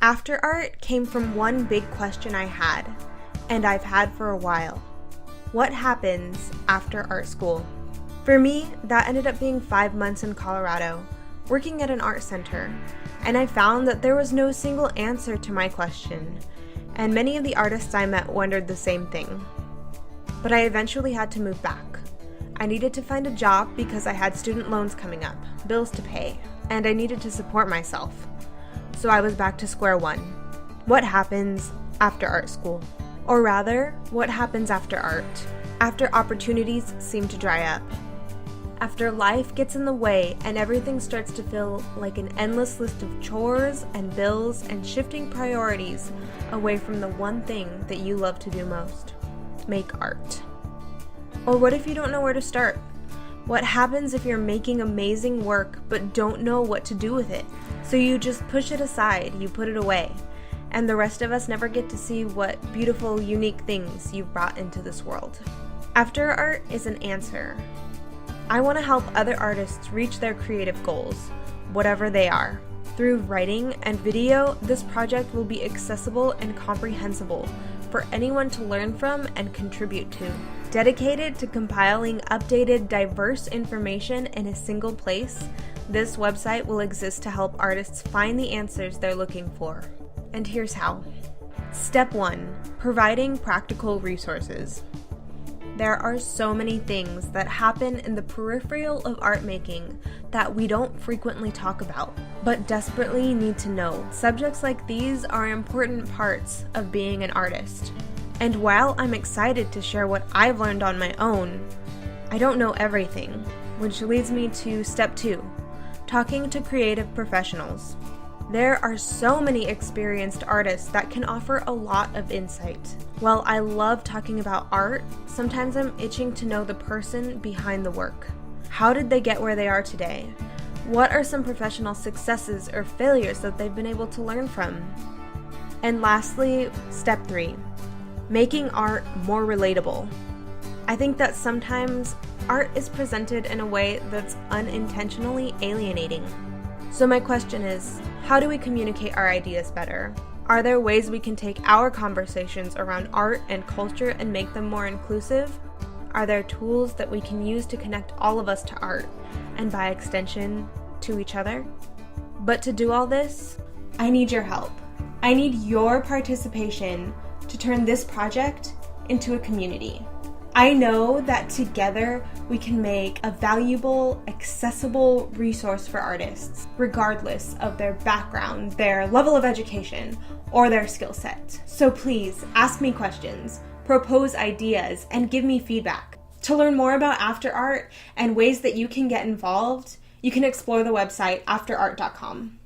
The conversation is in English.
AFTRART came from one big question I had, and I've had for a while. What happens after art school? For me, that ended up being 5 months in Colorado, working at an art center, and I found that there was no single answer to my question, and many of the artists I met wondered the same thing. But I eventually had to move back. I needed to find a job because I had student loans coming up, bills to pay, and I needed to support myself. So I was back to square one. What happens after art school? Or rather, what happens after art? After opportunities seem to dry up. After life gets in the way and everything starts to feel like an endless list of chores and bills and shifting priorities away from the one thing that you love to do most: make art. Or what if you don't know where to start? What happens if you're making amazing work but don't know what to do with it? So you just push it aside, you put it away, and the rest of us never get to see what beautiful, unique things you've brought into this world. AFTRART is an answer. I want to help other artists reach their creative goals, whatever they are. Through writing and video, this project will be accessible and comprehensible for anyone to learn from and contribute to. Dedicated to compiling updated, diverse information in a single place, this website will exist to help artists find the answers they're looking for. And here's how. Step 1. Providing practical resources. There are so many things that happen in the peripheral of art making that we don't frequently talk about, but desperately need to know. Subjects like these are important parts of being an artist. And while I'm excited to share what I've learned on my own, I don't know everything, which leads me to step 2, talking to creative professionals. There are so many experienced artists that can offer a lot of insight. While I love talking about art, sometimes I'm itching to know the person behind the work. How did they get where they are today? What are some professional successes or failures that they've been able to learn from? And lastly, step 3. Making art more relatable. I think that sometimes art is presented in a way that's unintentionally alienating. So my question is, how do we communicate our ideas better? Are there ways we can take our conversations around art and culture and make them more inclusive? Are there tools that we can use to connect all of us to art, and by extension, to each other? But to do all this, I need your help. I need your participation to turn this project into a community. I know that together we can make a valuable, accessible resource for artists, regardless of their background, their level of education, or their skill set. So please ask me questions, propose ideas, and give me feedback. To learn more about AFTRART and ways that you can get involved, you can explore the website aftrart.com.